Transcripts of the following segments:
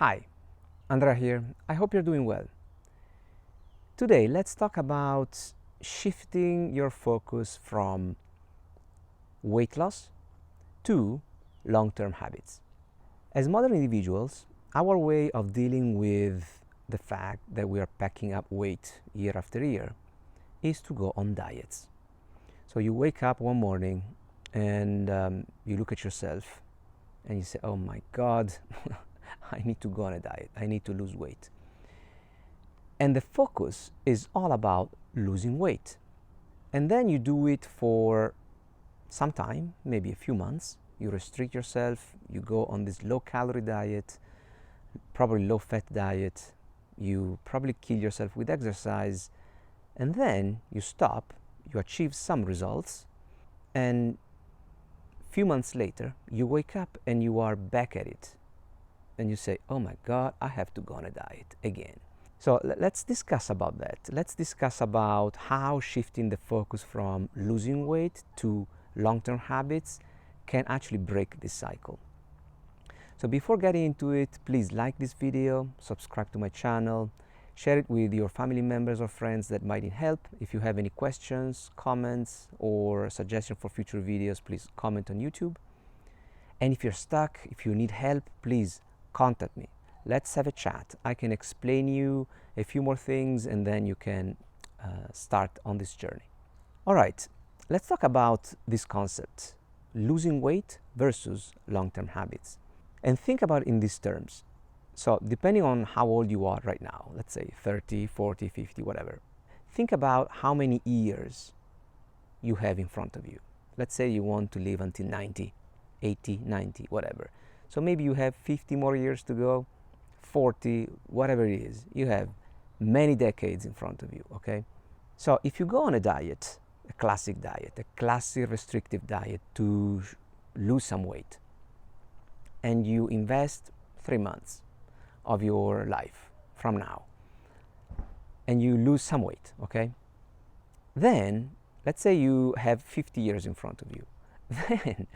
Hi, Andrea here. I hope you're doing well. Today, let's talk about shifting your focus from weight loss to long-term habits. As modern individuals, our way of dealing with the fact that we are packing up weight year after year is to go on diets. So you wake up one morning and you look at yourself and you say, oh my God, I need to go on a diet. I need to lose weight. And the focus is all about losing weight. And then you do it for some time, maybe a few months. You restrict yourself, you go on this low-calorie diet, probably low-fat diet. You probably kill yourself with exercise. And then you stop, you achieve some results, and a few months later, you wake up and you are back at it. And you say, oh my God, I have to go on a diet again. So let's discuss about that. Let's discuss about how shifting the focus from losing weight to long-term habits can actually break this cycle. So before getting into it, please like this video, subscribe to my channel, share it with your family members or friends that might need help. If you have any questions, comments, or suggestions for future videos, please comment on YouTube. And if you're stuck, if you need help, please contact me. Let's have a chat. I can explain you a few more things and then you can start on this journey. All right, let's talk about this concept, losing weight versus long-term habits. And think about it in these terms. So depending on how old you are right now, let's say 30, 40, 50, whatever, think about how many years you have in front of you. Let's say you want to live until 90, 80, 90, whatever. So maybe you have 50 more years to go, 40, whatever it is. You have many decades in front of you, okay? So if you go on a diet, a classic restrictive diet to lose some weight, and you invest 3 months of your life from now, and you lose some weight, okay? Then, let's say you have 50 years in front of you. Then,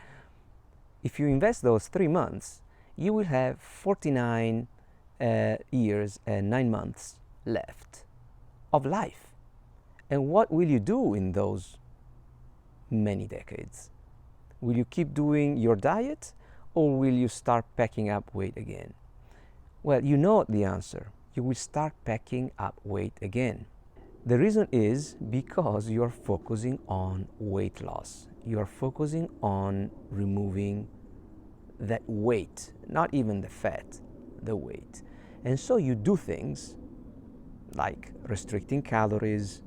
if you invest those 3 months, you will have 49 years and 9 months left of life. And what will you do in those many decades? Will you keep doing your diet, or will you start packing up weight again? Well, you know the answer. You will start packing up weight again. The reason is because you are focusing on weight loss. You are focusing on removing that weight, not even the fat, the weight. And so you do things like restricting calories,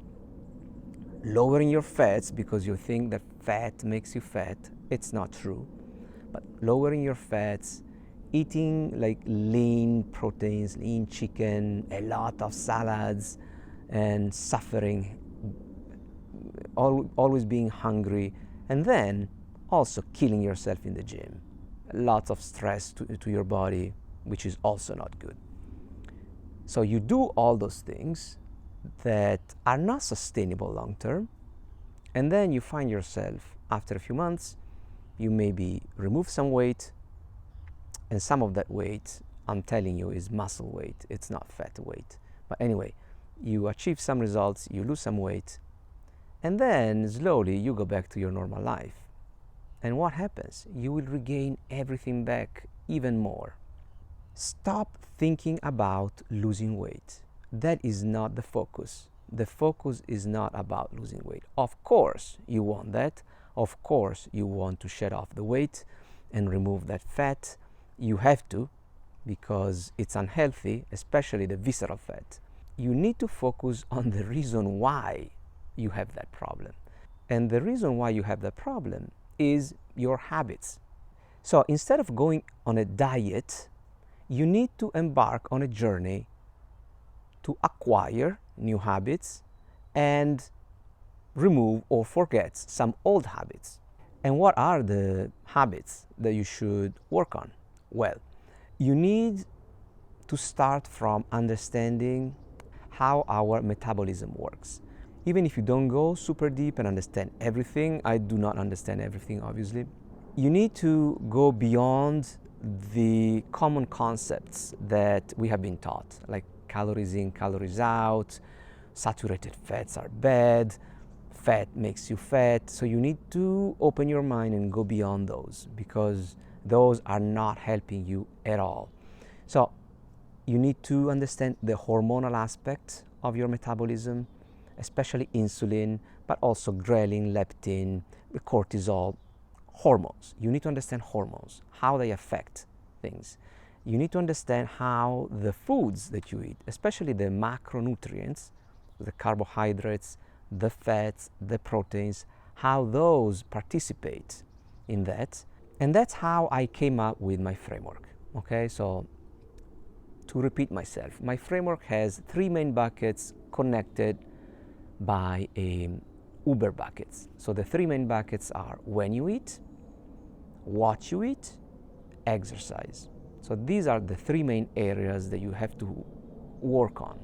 lowering your fats because you think that fat makes you fat. It's not true. But lowering your fats, eating like lean proteins, lean chicken, a lot of salads, and suffering, always being hungry, and then also killing yourself in the gym. Lots of stress to your body, which is also not good. So you do all those things that are not sustainable long term, and then you find yourself after a few months, you maybe remove some weight, and some of that weight, I'm telling you, is muscle weight. It's not fat weight. But anyway, you achieve some results, you lose some weight, and then slowly you go back to your normal life. And what happens? You will regain everything back even more. Stop thinking about losing weight. That is not the focus. The focus is not about losing weight. Of course you want that. Of course you want to shed off the weight and remove that fat. You have to, because it's unhealthy, especially the visceral fat. You need to focus on the reason why you have that problem. And the reason why you have that problem is your habits. So instead of going on a diet, you need to embark on a journey to acquire new habits and remove or forget some old habits. And what are the habits that you should work on? Well, you need to start from understanding how our metabolism works. Even if you don't go super deep and understand everything, I do not understand everything, obviously. You need to go beyond the common concepts that we have been taught, like calories in, calories out, saturated fats are bad, fat makes you fat. So you need to open your mind and go beyond those, because those are not helping you at all. So you need to understand the hormonal aspect of your metabolism, especially insulin, but also ghrelin, leptin, the cortisol, hormones. You need to understand hormones, how they affect things. You need to understand how the foods that you eat, especially the macronutrients, the carbohydrates, the fats, the proteins, how those participate in that. And that's how I came up with my framework. Okay, so to repeat myself, my framework has 3 main buckets connected by Uber buckets. So the 3 main buckets are when you eat, what you eat, exercise. So these are the 3 main areas that you have to work on.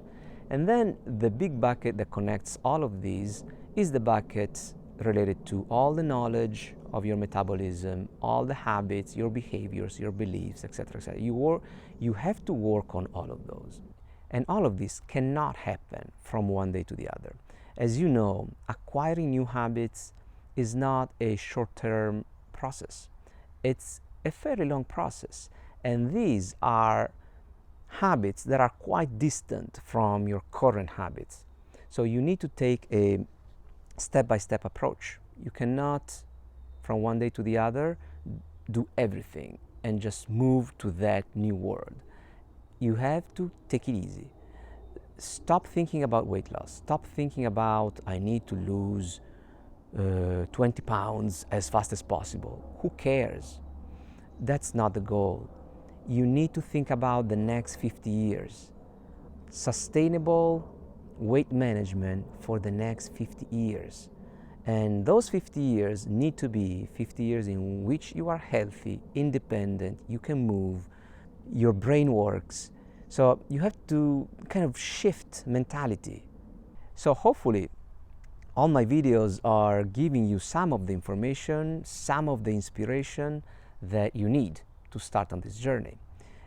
And then the big bucket that connects all of these is the bucket related to all the knowledge of your metabolism, all the habits, your behaviors, your beliefs, etc., etc. You have to work on all of those. And all of this cannot happen from one day to the other. As you know, acquiring new habits is not a short-term process. It's a fairly long process. And these are habits that are quite distant from your current habits. So you need to take a step-by-step approach. You cannot, from one day to the other, do everything and just move to that new world. You have to take it easy. Stop thinking about weight loss. Stop thinking about, I need to lose 20 pounds as fast as possible. Who cares? That's not the goal. You need to think about the next 50 years. Sustainable weight management for the next 50 years. And those 50 years need to be 50 years in which you are healthy, independent, you can move, your brain works. So you have to kind of shift mentality. So hopefully all my videos are giving you some of the information, some of the inspiration that you need to start on this journey.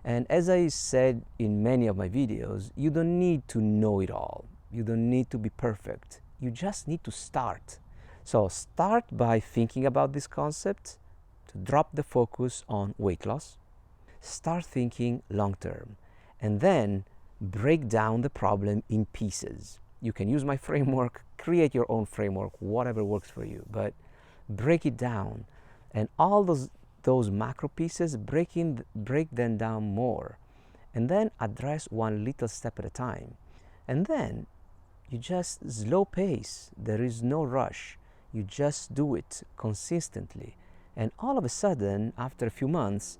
And as I said in many of my videos, you don't need to know it all. You don't need to be perfect. You just need to start. So start by thinking about this concept, to drop the focus on weight loss. Start thinking long term, and then break down the problem in pieces. You can use my framework, create your own framework, whatever works for you, but break it down. And all those macro pieces, break them down more, and then address one little step at a time. And then you just slow pace. There is no rush. You just do it consistently. And all of a sudden, after a few months,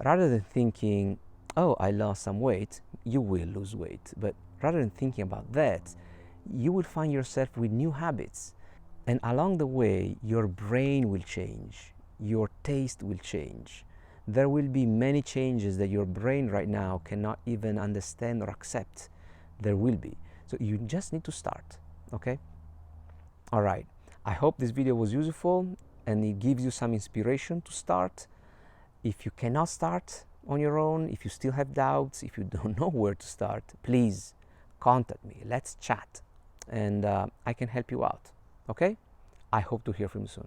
rather than thinking, oh, I lost some weight, you will lose weight. But rather than thinking about that, you will find yourself with new habits. And along the way, your brain will change. Your taste will change. There will be many changes that your brain right now cannot even understand or accept. There will be. So you just need to start, okay? All right. I hope this video was useful and it gives you some inspiration to start. If you cannot start on your own, if you still have doubts, if you don't know where to start, please contact me. Let's chat and I can help you out, okay? I hope to hear from you soon.